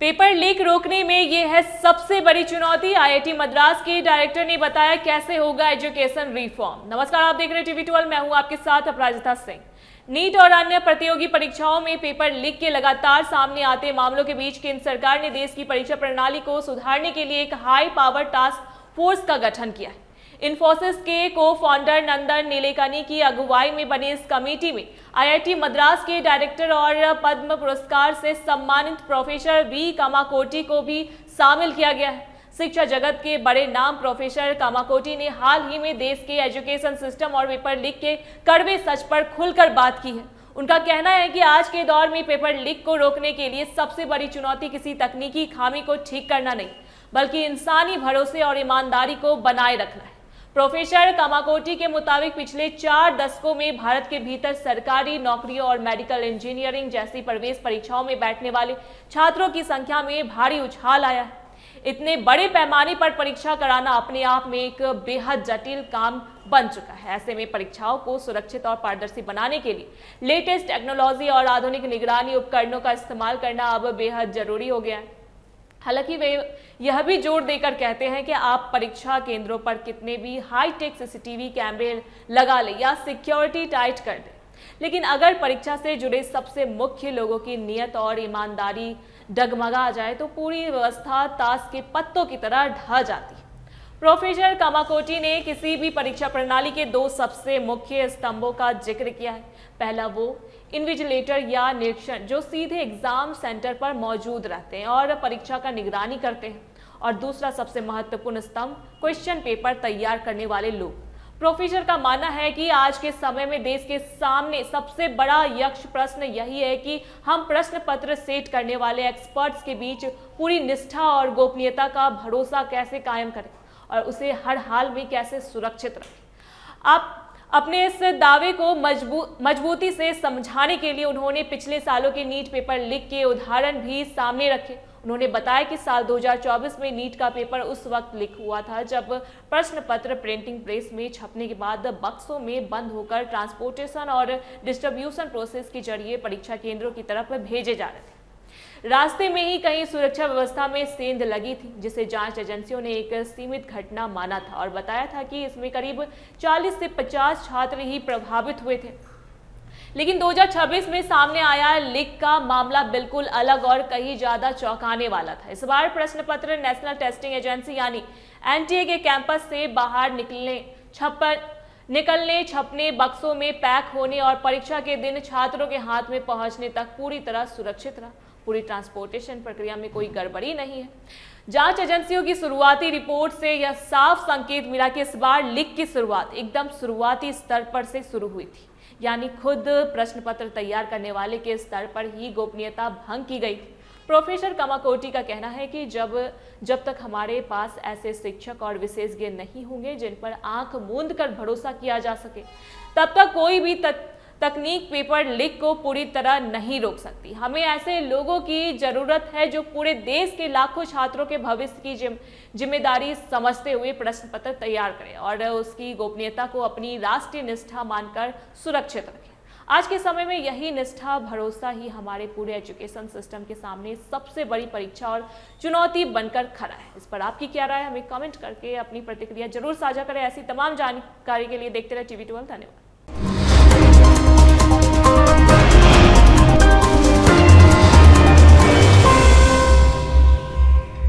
Paper leak रोकने में ये है सबसे बड़ी चुनौती। आईआईटी मद्रास के डायरेक्टर ने बताया कैसे होगा एजुकेशन रिफॉर्म। नमस्कार, आप देख रहे हैं टीवी 12, मैं हूं आपके साथ अपराजिता सिंह। नीट और अन्य प्रतियोगी परीक्षाओं में पेपर लीक के लगातार सामने आते मामलों के बीच केंद्र सरकार ने देश की परीक्षा प्रणाली को सुधारने के लिए एक हाई पावर टास्क फोर्स का गठन किया है। इन्फोसिस के को फाउंडर नंदन नीलेकनी की अगुवाई में बनी इस कमेटी में आईआईटी मद्रास के डायरेक्टर और पद्म पुरस्कार से सम्मानित प्रोफेसर वी कामाकोटी को भी शामिल किया गया है। शिक्षा जगत के बड़े नाम प्रोफेसर कामाकोटी ने हाल ही में देश के एजुकेशन सिस्टम और पेपर लीक के कड़वे सच पर खुलकर बात की है। उनका कहना है कि आज के दौर में पेपर लीक को रोकने के लिए सबसे बड़ी चुनौती किसी तकनीकी खामी को ठीक करना नहीं, बल्कि इंसानी भरोसे और ईमानदारी को बनाए रखना है। प्रोफेसर कामाकोटी के मुताबिक पिछले 4 दशकों में भारत के भीतर सरकारी नौकरियों और मेडिकल इंजीनियरिंग जैसी प्रवेश परीक्षाओं में बैठने वाले छात्रों की संख्या में भारी उछाल आया है। इतने बड़े पैमाने पर परीक्षा कराना अपने आप में एक बेहद जटिल काम बन चुका है। ऐसे में परीक्षाओं को सुरक्षित और पारदर्शी बनाने के लिए लेटेस्ट टेक्नोलॉजी और आधुनिक निगरानी उपकरणों का इस्तेमाल करना अब बेहद जरूरी हो गया है। हालांकि वे यह भी जोर देकर कहते हैं कि आप परीक्षा केंद्रों पर कितने भी हाईटेक सीसीटीवी कैमरे लगा लें या सिक्योरिटी टाइट कर दें, लेकिन अगर परीक्षा से जुड़े सबसे मुख्य लोगों की नीयत और ईमानदारी डगमगा जाए तो पूरी व्यवस्था ताश के पत्तों की तरह ढह जाती है। प्रोफेसर कामाकोटी ने किसी भी परीक्षा प्रणाली के 2 सबसे मुख्य स्तंभों का जिक्र किया है। पहला वो इन्विजिलेटर या निरीक्षण जो सीधे एग्जाम सेंटर पर मौजूद रहते हैं और परीक्षा का निगरानी करते हैं, और दूसरा सबसे महत्वपूर्ण स्तंभ क्वेश्चन पेपर तैयार करने वाले लोग। प्रोफेसर का मानना है कि आज के समय में देश के सामने सबसे बड़ा यक्ष प्रश्न यही है कि हम प्रश्न पत्र सेट करने वाले एक्सपर्ट्स के बीच पूरी निष्ठा और गोपनीयता का भरोसा कैसे कायम करें और उसे हर हाल में कैसे सुरक्षित रखें। आप अपने इस दावे को मजबूती से समझाने के लिए उन्होंने पिछले सालों के नीट पेपर लीक के उदाहरण भी सामने रखे। उन्होंने बताया कि साल 2024 में नीट का पेपर उस वक्त लीक हुआ था जब प्रश्न पत्र प्रिंटिंग प्रेस में छपने के बाद बक्सों में बंद होकर ट्रांसपोर्टेशन और डिस्ट्रीब्यूशन प्रोसेस के जरिए परीक्षा केंद्रों की तरफ भेजे जा रहे थे। रास्ते में ही कहीं सुरक्षा व्यवस्था में सेंध लगी थी, जिसे जांच एजेंसियों ने एक सीमित घटना माना था और बताया था कि इसमें करीब 40 से 50 छात्र ही प्रभावित हुए थे। लेकिन 2026 में सामने आया लीक का मामला बिल्कुल अलग और कहीं ज्यादा चौंकाने वाला था। इस बार प्रश्न पत्र नेशनल टेस्टिंग एजेंसी यानी एनटीए के कैंपस से बाहर निकलने छपने बक्सों में पैक होने और परीक्षा के दिन छात्रों के हाथ में पहुंचने तक पूरी तरह सुरक्षित रहा। पूरी ट्रांसपोर्टेशन प्रक्रिया में कोई गड़बड़ी नहीं है। जांच एजेंसियों की शुरुआती रिपोर्ट से यह साफ संकेत मिला कि इस बार लीक की शुरुआत एकदम शुरुआती स्तर पर से शुरू हुई थी, यानी खुद प्रश्न पत्र तैयार करने वाले के स्तर पर ही गोपनीयता भंग की गई थी। प्रोफेसर कामाकोटी का कहना है कि जब तक हमारे पास ऐसे शिक्षक और विशेषज्ञ नहीं होंगे जिन पर आंख मूंद कर भरोसा किया जा सके, तब तक कोई भी तकनीक पेपर लीक को पूरी तरह नहीं रोक सकती। हमें ऐसे लोगों की जरूरत है जो पूरे देश के लाखों छात्रों के भविष्य की जिम्मेदारी समझते हुए प्रश्न पत्र तैयार करें और उसकी गोपनीयता को अपनी राष्ट्रीय निष्ठा मानकर सुरक्षित रखें। आज के समय में यही निष्ठा भरोसा ही हमारे पूरे एजुकेशन सिस्टम के सामने सबसे बड़ी परीक्षा और चुनौती बनकर खड़ा है। इस पर आपकी क्या राय है, हमें कमेंट करके अपनी प्रतिक्रिया जरूर साझा करें। ऐसी तमाम जानकारी के लिए देखते रहे टीवी 12। धन्यवाद।